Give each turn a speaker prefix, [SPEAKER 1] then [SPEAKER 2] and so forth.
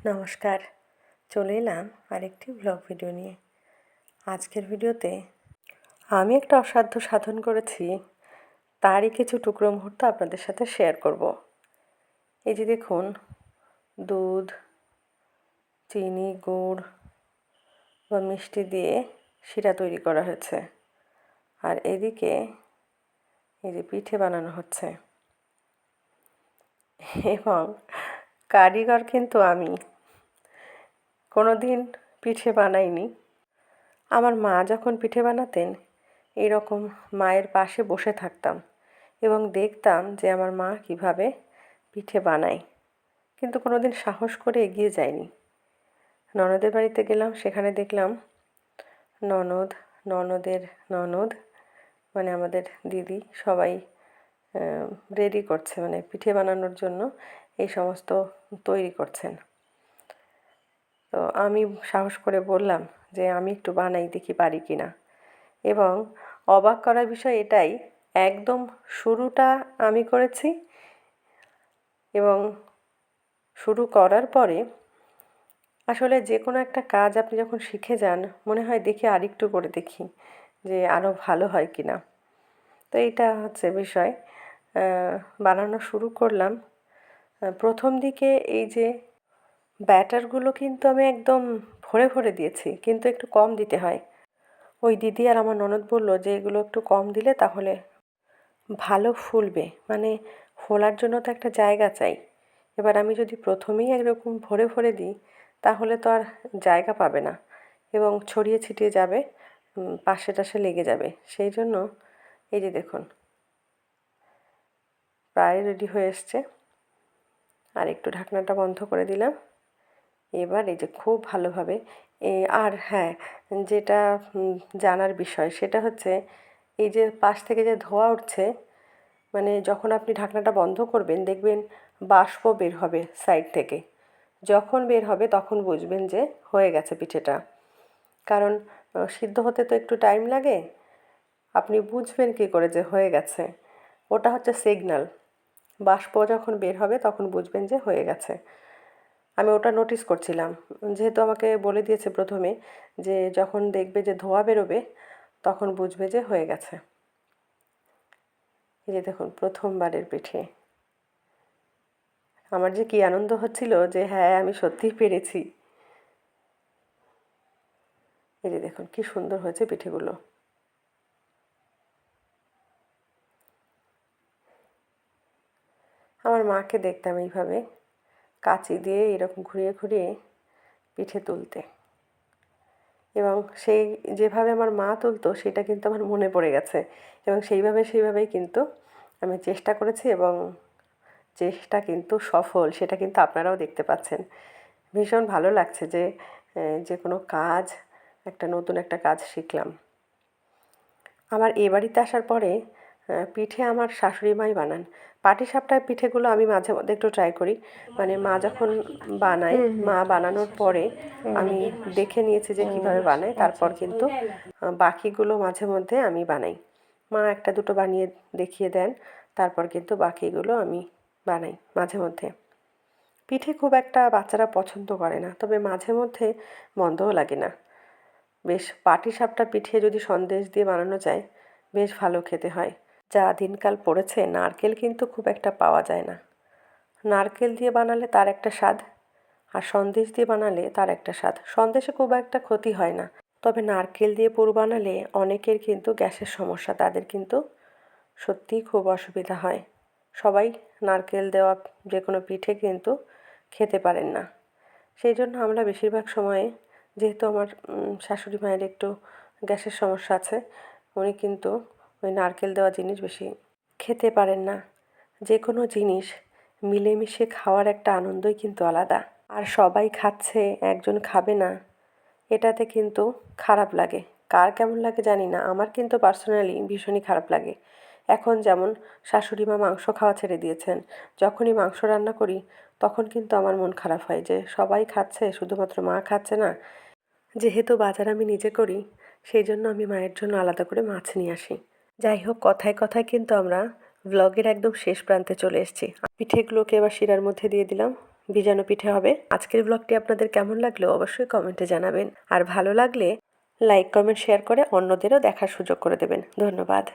[SPEAKER 1] নমস্কার, চলে এলাম আরেকটি ব্লগ ভিডিও নিয়ে। আজকের ভিডিওতে আমি একটা অসাধ্য সাধন করেছি, তারই কিছু টুকরো মুহূর্ত আপনাদের সাথে শেয়ার করব। এই যে দেখুন, দুধ, চিনি, গুড় বা মিষ্টি দিয়ে শিরা তৈরি করা হয়েছে। আর এদিকে এই যে পিঠে বানানো হচ্ছে, এবং কারিগর কিন্তু আমি। কোনো দিন পিঠে বানাইনি। আমার মা যখন পিঠে বানাতেন, এরকম মায়ের পাশে বসে থাকতাম এবং দেখতাম যে আমার মা কীভাবে পিঠে বানায়, কিন্তু কোনো দিন সাহস করে এগিয়ে যায়নি। ননদের বাড়িতে গেলাম, সেখানে দেখলাম ননদের ননদ মানে আমাদের দিদি সবাই রেডি করছে, মানে পিঠে বানানোর জন্য এই সমস্ত তৈরি করছেন। তো আমি সাহস করে বললাম যে আমি একটু বানাই, দেখি পারি কি না। এবং অবাক করার বিষয় এটাই, একদম শুরুটা আমি করেছি এবং শুরু করার পরে আসলে যে কোনো একটা কাজ আপনি যখন শিখে যান, মনে হয় দেখি আরেকটু করে দেখি যে আরও ভালো হয় কি না। তো এইটা হচ্ছে বিষয়। বানানো শুরু করলাম। প্রথম দিকে এই যে ব্যাটারগুলো কিন্তু আমি একদম ভরে ভরে দিয়েছি, কিন্তু একটু কম দিতে হয়। ওই দিদি আর আমার ননদ বলল যে এগুলো একটু কম দিলে তাহলে ভালো ফুলবে, মানে ফোলার জন্য তো একটা জায়গা চাই। এবার আমি যদি প্রথমেই এরকম ভরে ভরে দিই, তাহলে তো আর জায়গা পাবে না এবং ছড়িয়ে ছিটিয়ে যাবে, পাশে টাশে লেগে যাবে। সেই জন্য এই যে দেখুন, প্রায় রেডি হয়ে এসছে। আর একটু ঢাকনাটা বন্ধ করে দিলাম। এবার এই যে খুব ভালোভাবে আর হ্যাঁ, যেটা জানার বিষয় সেটা হচ্ছে, এই যে পাশ থেকে যে ধোঁয়া উঠছে, মানে যখন আপনি ঢাকনাটা বন্ধ করবেন দেখবেন বাষ্প বের হবে সাইড থেকে। যখন বের হবে তখন বুঝবেন যে হয়ে গেছে পিঠেটা। কারণ সিদ্ধ হতে তো একটু টাইম লাগে। আপনি বুঝবেন কী করে যে হয়ে গেছে? ওটা হচ্ছে সিগন্যাল। বাষ্প যখন বের হবে তখন বুঝবেন যে হয়ে গেছে। আমি ওটা নোটিস করছিলাম, যেহেতু আমাকে বলে দিয়েছে প্রথমে যে যখন দেখবে যে ধোঁয়া বেরোবে তখন বুঝবে যে হয়ে গেছে। এই যে দেখুন, প্রথমবারের পিঠে। আমার যে কী আনন্দ হচ্ছিল যে হ্যাঁ, আমি সত্যিই পেরেছি। এই যে দেখুন কী সুন্দর হয়েছে পিঠেগুলো। আমার মাকে দেখতাম এইভাবে কাঁচি দিয়ে এরকম ঘুরিয়ে ঘুরিয়ে পিঠে তুলতে, এবং সেই যেভাবে আমার মা তুলতো সেটা কিন্তু আমার মনে পড়ে গেছে, এবং সেইভাবেই কিন্তু আমি চেষ্টা করেছি এবং চেষ্টা কিন্তু সফল, সেটা কিন্তু আপনারাও দেখতে পাচ্ছেন। ভীষণ ভালো লাগছে যে যে কোনো কাজ, একটা নতুন একটা কাজ শিখলাম। আমার এ বাড়িতে আসার পরে পিঠে আমার শাশুড়ি মাই বানান। পাটিসাপটার পিঠেগুলো আমি মাঝে মধ্যে একটু ট্রাই করি, মানে মা যখন বানায়, মা বানানোর পরে আমি দেখে নিয়েছি যে কীভাবে বানায়, তারপর কিন্তু বাকিগুলো মাঝে মধ্যে আমি বানাই। মা একটা দুটো বানিয়ে দেখিয়ে দেন, তারপর কিন্তু বাকিগুলো আমি বানাই মাঝে মধ্যে। পিঠে খুব একটা বাচ্চারা পছন্দ করে না, তবে মাঝে মধ্যে মন্দও লাগে না। বেশ পাটিসাপটা পিঠে যদি সন্দেশ দিয়ে বানানো যায়, বেশ ভালো খেতে হয়। যা দিনকাল পড়েছে, নারকেল কিন্তু খুব একটা পাওয়া যায় না। নারকেল দিয়ে বানালে তার একটা স্বাদ, আর সন্দেশ দিয়ে বানালে তার একটা স্বাদ। সন্দেশে খুব একটা ক্ষতি হয় না, তবে নারকেল দিয়ে পুর বানালে অনেকের কিন্তু গ্যাসের সমস্যা, তাদের কিন্তু সত্যিই খুব অসুবিধা হয়। সবাই নারকেল দেওয়া যে কোনো পিঠে কিন্তু খেতে পারেন না। সেই জন্য আমরা বেশিরভাগ সময়ে, যেহেতু আমার শাশুড়ি মায়ের একটু গ্যাসের সমস্যা আছে, উনি কিন্তু ওই নারকেল দেওয়া জিনিস বেশি খেতে পারেন না। যে কোনো জিনিস মিলেমিশে খাওয়ার একটা আনন্দই কিন্তু আলাদা। আর সবাই খাচ্ছে, একজন খাবে না, এটাতে কিন্তু খারাপ লাগে। কার কেমন লাগে জানি না, আমার কিন্তু পার্সোনালি ভীষণই খারাপ লাগে। এখন যেমন শাশুড়ি মা মাংস খাওয়া ছেড়ে দিয়েছেন, যখনই মাংস রান্না করি তখন কিন্তু আমার মন খারাপ হয় যে সবাই খাচ্ছে, শুধুমাত্র মা খাচ্ছে না। যেহেতু বাজার আমি নিজে করি, সেই জন্য আমি মায়ের জন্য আলাদা করে মাছ নিয়ে আসি। যাই হোক, কথায় কথায় কিন্তু আমরা ব্লগের একদম শেষ প্রান্তে চলে এসেছি। পিঠেগুলোকে এবার শিরার মধ্যে দিয়ে দিলাম, ভিজানো পিঠে হবে। আজকের ব্লগটি আপনাদের কেমন লাগলো অবশ্যই কমেন্টে জানাবেন। আর ভালো লাগলে লাইক, কমেন্ট, শেয়ার করে অন্যদেরও দেখার সুযোগ করে দেবেন। ধন্যবাদ।